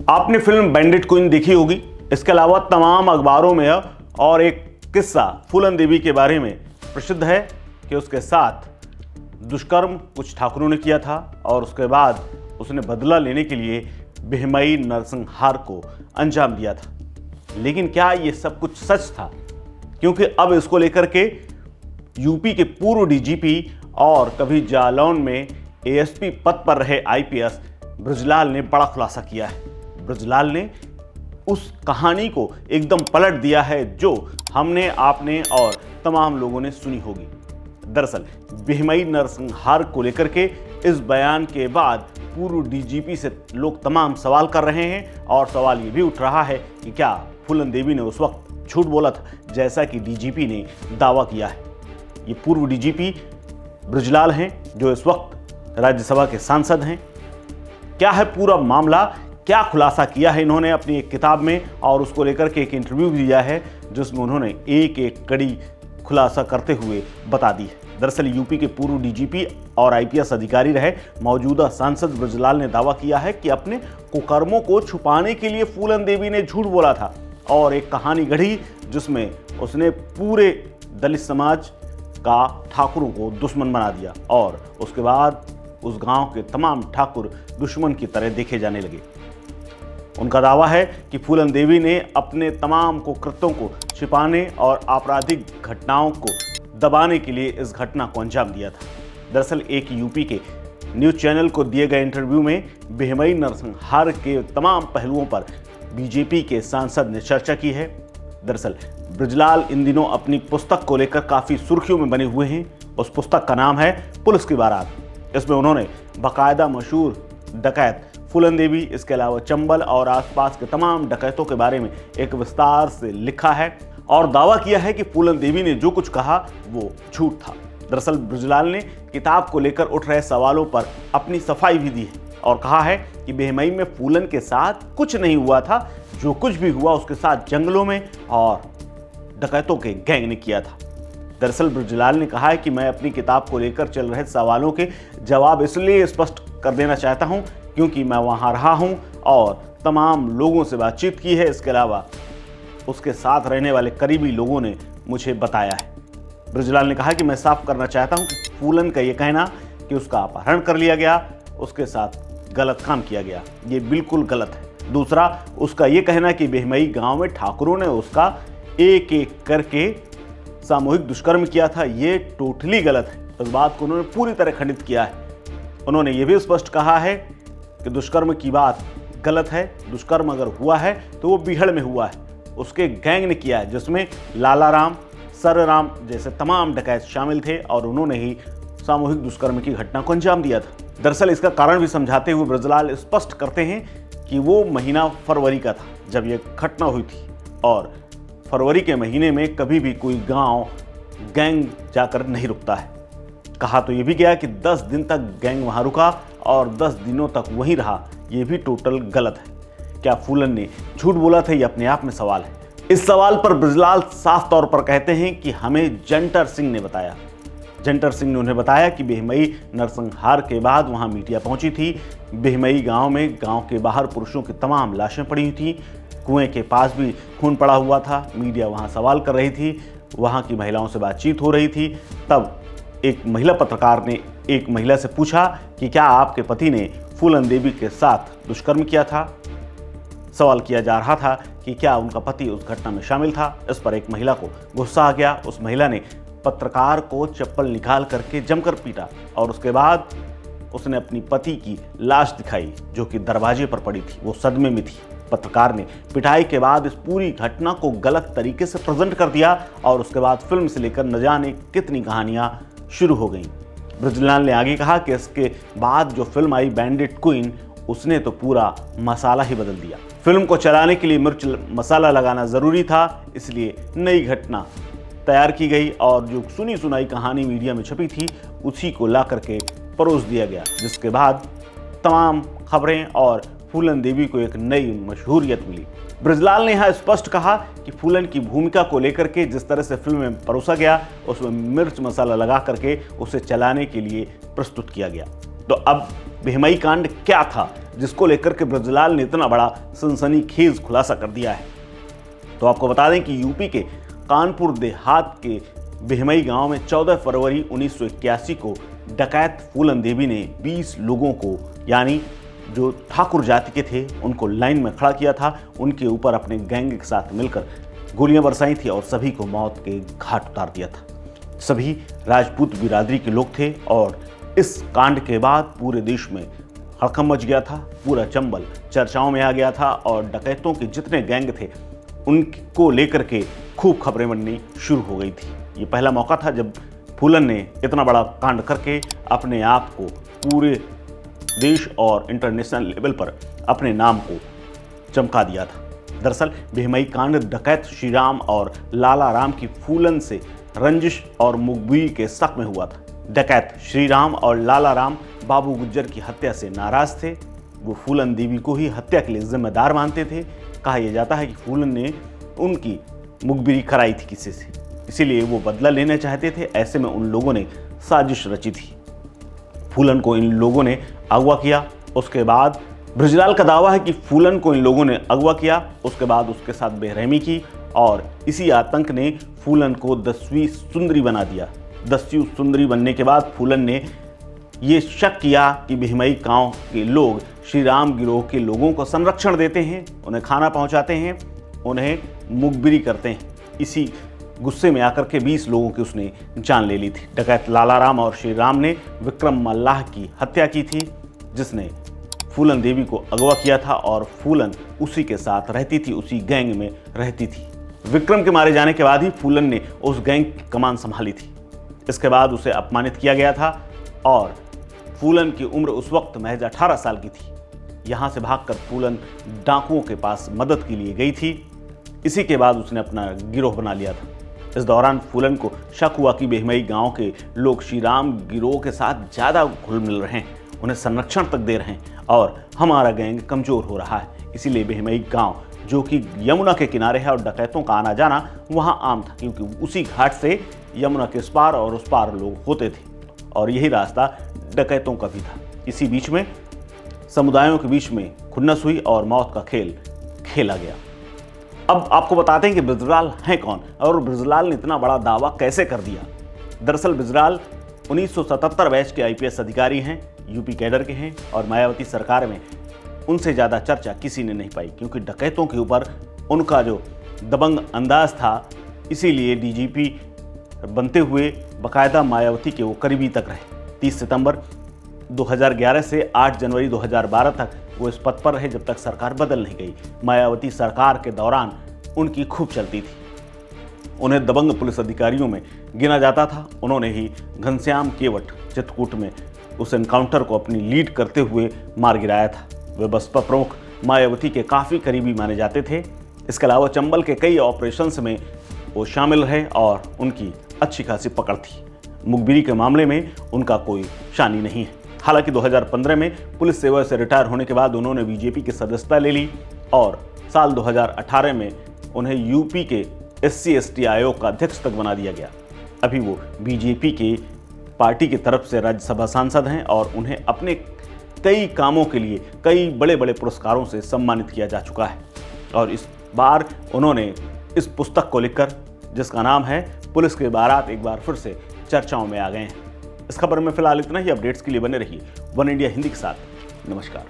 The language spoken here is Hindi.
आपने फिल्म बैंडिट क्वीन देखी होगी। इसके अलावा तमाम अखबारों में और एक किस्सा फूलन देवी के बारे में प्रसिद्ध है कि उसके साथ दुष्कर्म कुछ ठाकुरों ने किया था और उसके बाद उसने बदला लेने के लिए बेहमई नरसंहार को अंजाम दिया था। लेकिन क्या ये सब कुछ सच था? क्योंकि अब इसको लेकर के यूपी के पूर्व डीजीपी और कभी जालौन में एएसपी पद पर रहे आईपीएस ब्रजलाल ने बड़ा खुलासा किया है। ब्रजलाल ने उस कहानी को एकदम पलट दिया है जो हमने, आपने और तमाम लोगों ने सुनी होगी। दरअसल बेहमई नरसंहार को लेकर के इस बयान के बाद पूर्व डीजीपी से लोग तमाम सवाल कर रहे हैं और सवाल ये भी उठ रहा है कि क्या फूलन देवी ने उस वक्त झूठ बोला था जैसा कि डीजीपी ने दावा किया है। ये पूर्व डीजीपी ब्रजलाल हैं जो इस वक्त राज्यसभा के सांसद हैं। क्या है पूरा मामला, क्या खुलासा किया है इन्होंने अपनी एक किताब में और उसको लेकर के एक इंटरव्यू भी दिया है जिसमें उन्होंने एक एक कड़ी खुलासा करते हुए बता दी है। दरअसल यूपी के पूर्व डीजीपी और आईपीएस अधिकारी रहे मौजूदा सांसद ब्रजलाल ने दावा किया है कि अपने कुकर्मों को छुपाने के लिए फूलन देवी ने झूठ बोला था और एक कहानी गढ़ी जिसमें उसने पूरे दलित समाज का ठाकुरों को दुश्मन बना दिया और उसके बाद उस गांव के तमाम ठाकुर दुश्मन की तरह देखे जाने लगे। उनका दावा है कि फूलन देवी ने अपने तमाम कुकृत्यों को छिपाने और आपराधिक घटनाओं को दबाने के लिए इस घटना को अंजाम दिया था। दरअसल एक यूपी के न्यूज़ चैनल को दिए गए इंटरव्यू में बेहमई नरसंहार के तमाम पहलुओं पर बीजेपी के सांसद ने चर्चा की है। दरअसल ब्रजलाल इन दिनों अपनी पुस्तक को लेकर काफ़ी सुर्खियों में बने हुए हैं। उस पुस्तक का नाम है पुलिस की बारात। इसमें उन्होंने बाकायदा मशहूर डकैत फूलन देवी, इसके अलावा चंबल और आसपास के तमाम डकैतों के बारे में एक विस्तार से लिखा है और दावा किया है कि फूलन देवी ने जो कुछ कहा वो झूठ था। दरअसल ब्रजलाल ने किताब को लेकर उठ रहे सवालों पर अपनी सफाई भी दी है और कहा है कि बेहमई में फूलन के साथ कुछ नहीं हुआ था, जो कुछ भी हुआ उसके साथ जंगलों में और डकैतों के गैंग ने किया था। दरअसल ब्रजलाल ने कहा है कि मैं अपनी किताब को लेकर चल रहे सवालों के जवाब इसलिए स्पष्ट कर देना चाहता हूं क्योंकि मैं वहां रहा हूं और तमाम लोगों से बातचीत की है। इसके अलावा उसके साथ रहने वाले करीबी लोगों ने मुझे बताया है। ब्रजलाल ने कहा कि मैं साफ करना चाहता हूं कि फूलन का यह कहना कि उसका अपहरण कर लिया गया, उसके साथ गलत काम किया गया, ये बिल्कुल गलत है। दूसरा, उसका यह कहना कि बेहमई गांव में ठाकुरों ने उसका एक एक करके सामूहिक दुष्कर्म किया था, ये टोटली गलत है। इस बात को उन्होंने पूरी तरह खंडित किया है। उन्होंने ये भी स्पष्ट कहा है कि दुष्कर्म की बात गलत है। दुष्कर्म अगर हुआ है तो वो बिहड़ में हुआ है, उसके गैंग ने किया है जिसमें लाला राम, सर राम जैसे तमाम डकैत शामिल थे और उन्होंने ही सामूहिक दुष्कर्म की घटना को अंजाम दिया था। दरअसल इसका कारण भी समझाते हुए ब्रजलाल स्पष्ट करते हैं कि वो महीना फरवरी का था जब यह घटना हुई थी और फरवरी के महीने में कभी भी कोई गांव गैंग जाकर नहीं रुकता है। कहा तो ये भी गया कि 10 दिन तक गैंग वहां रुका और 10 दिनों तक वहीं रहा, ये भी टोटल गलत है। क्या फूलन ने झूठ बोला था, ये अपने आप में सवाल है। इस सवाल पर ब्रजलाल साफ तौर पर कहते हैं कि हमें जंटर सिंह ने बताया। जंटर सिंह ने उन्हें बताया कि बेहमई नरसंहार के बाद वहां मीडिया पहुंची थी। बेहमई गांव में गांव के बाहर पुरुषों की तमाम लाशें पड़ी हुई थी, कुएं के पास भी खून पड़ा हुआ था। मीडिया वहां सवाल कर रही थी, वहां की महिलाओं से बातचीत हो रही थी। तब एक महिला पत्रकार ने एक महिला से पूछा कि क्या आपके पति ने फूलन देवी के साथ दुष्कर्म किया था। सवाल किया जा रहा था कि क्या उनका पति उस घटना में शामिल था। इस पर एक महिला को गुस्सा आ गया। उस महिला ने पत्रकार को चप्पल निकाल करके जमकर पीटा और उसके बाद उसने अपनी पति की लाश दिखाई जो कि दरवाजे पर पड़ी थी, वो सदमे में थी। पत्रकार ने पिटाई के बाद इस पूरी घटना को गलत तरीके से प्रेजेंट कर दिया और उसके बाद फिल्म से लेकर न जाने कितनी कहानियां शुरू हो गईं। ब्रजलाल ने आगे कहा कि इसके बाद जो फिल्म आई बैंडिट क्वीन, उसने तो पूरा मसाला ही बदल दिया। फिल्म को चलाने के लिए मिर्च मसाला लगाना जरूरी था, इसलिए नई घटना तैयार की गई और जो सुनी सुनाई कहानी मीडिया में छपी थी उसी को ला करके परोस दिया गया, जिसके बाद तमाम खबरें और फूलन देवी को एक नई मशहूरियत मिली। ब्रजलाल ने यहाँ स्पष्ट कहा कि फूलन की भूमिका को लेकर के जिस तरह से फिल्म में परोसा गया उसमें मिर्च मसाला लगा करके उसे चलाने के लिए प्रस्तुत किया गया। तो अब बेहमई कांड क्या था, जिसको लेकर के ब्रजलाल ने इतना बड़ा सनसनीखेज खुलासा कर दिया है। तो आपको बता दें कि यूपी के कानपुर देहात के बिहमई गांव में 14 फरवरी 1981 को डकैत फूलन देवी ने 20 लोगों को, यानी जो ठाकुर जाति के थे, उनको लाइन में खड़ा किया था। उनके ऊपर अपने गैंग के साथ मिलकर गोलियां बरसाई थी और सभी को मौत के घाट उतार दिया था। सभी राजपूत बिरादरी के लोग थे और इस कांड के बाद पूरे देश में हड़कंप मच गया था। पूरा चंबल चर्चाओं में आ गया था और डकैतों के जितने गैंग थे उनको लेकर के खूब खबरें बननी शुरू हो गई थी। ये पहला मौका था जब फूलन ने इतना बड़ा कांड करके अपने आप को पूरे देश और इंटरनेशनल लेवल पर अपने नाम को चमका दिया था। दरअसल बिहमई कांड डकैत श्रीराम और लाला राम की फूलन से रंजिश और मुखबिरी के शक में हुआ था। डकैत श्रीराम और लाला राम बाबू गुज्जर की हत्या से नाराज थे। वो फूलन देवी को ही हत्या के लिए जिम्मेदार मानते थे। कहा यह जाता है कि फूलन ने उनकी मुखबिरी कराई थी किसी से, इसीलिए वो बदला लेना चाहते थे। ऐसे में उन लोगों ने साजिश रची थी। फूलन को इन लोगों ने अगवा किया। उसके बाद ब्रजलाल का दावा है कि फूलन को इन लोगों ने अगवा किया, उसके बाद उसके साथ बेरहमी की और इसी आतंक ने फूलन को 10वीं सुंदरी बना दिया। 10वीं सुंदरी बनने के बाद फूलन ने ये शक किया कि बिहमई गांव के लोग श्री राम गिरोह के लोगों को संरक्षण देते हैं, उन्हें खाना पहुंचाते हैं, उन्हें मुखबिरी करते हैं। इसी गुस्से में आकर के 20 लोगों की उसने जान ले ली थी। डकैत लाला राम और श्री राम ने विक्रम मल्लाह की हत्या की थी, जिसने फूलन देवी को अगवा किया था और फूलन उसी के साथ रहती थी, उसी गैंग में रहती थी। विक्रम के मारे जाने के बाद ही फूलन ने उस गैंग की कमान संभाली थी। इसके बाद उसे अपमानित किया गया था और फूलन की उम्र उस वक्त महज 18 साल की थी। यहाँ से भागकर फूलन डाकुओं के पास मदद के लिए गई थी। इसी के बाद उसने अपना गिरोह बना लिया था। इस दौरान फूलन को शक हुआ कि बिहमई गांव के लोग श्री राम गिरोह के साथ ज़्यादा घुल मिल रहे हैं, उन्हें संरक्षण तक दे रहे हैं और हमारा गैंग कमज़ोर हो रहा है। इसीलिए बिहमई गांव, जो कि यमुना के किनारे है और डकैतों का आना जाना वहाँ आम था, क्योंकि उसी घाट से यमुना के इस पार और उस पार लोग होते थे और यही रास्ता डकैतों का भी था। इसी बीच में समुदायों के बीच में खुन्नस हुई और मौत का खेल खेला गया। अब आपको बताते हैं कि ब्रजलाल हैं कौन और ब्रजलाल ने इतना बड़ा दावा कैसे कर दिया। दरअसल ब्रजलाल 1977 बैच के IPS अधिकारी हैं, यूपी कैडर के हैं और मायावती सरकार में उनसे ज़्यादा चर्चा किसी ने नहीं पाई, क्योंकि डकैतों के ऊपर उनका जो दबंग अंदाज था, इसीलिए DGP बनते हुए बाकायदा मायावती के वो करीबी तक रहे। 30 सितंबर 2011 से 8 जनवरी 2012 तक वो इस पद पर रहे, जब तक सरकार बदल नहीं गई। मायावती सरकार के दौरान उनकी खूब चलती थी। उन्हें दबंग पुलिस अधिकारियों में गिना जाता था। उन्होंने ही घनश्याम केवट चित्रकूट में उस एनकाउंटर को अपनी लीड करते हुए मार गिराया था। वे बसपा प्रमुख मायावती के काफ़ी करीबी माने जाते थे। इसके अलावा चंबल के कई ऑपरेशंस में वो शामिल रहे और उनकी अच्छी खासी पकड़ थी। मुखबिरी के मामले में उनका कोई शानी नहीं है। हालांकि 2015 में पुलिस सेवा से रिटायर होने के बाद उन्होंने बीजेपी की सदस्यता ले ली और साल 2018 में उन्हें यूपी के SC/ST आयोग का अध्यक्ष तक बना दिया गया। अभी वो बीजेपी के पार्टी की तरफ से राज्यसभा सांसद हैं और उन्हें अपने कई कामों के लिए कई बड़े बड़े पुरस्कारों से सम्मानित किया जा चुका है। और इस बार उन्होंने इस पुस्तक को लिखकर, जिसका नाम है पुलिस के बारात, एक बार फिर से चर्चाओं में आ गए हैं। इस खबर में फिलहाल इतना ही। अपडेट्स के लिए बने रहिए वन इंडिया हिंदी के साथ। नमस्कार।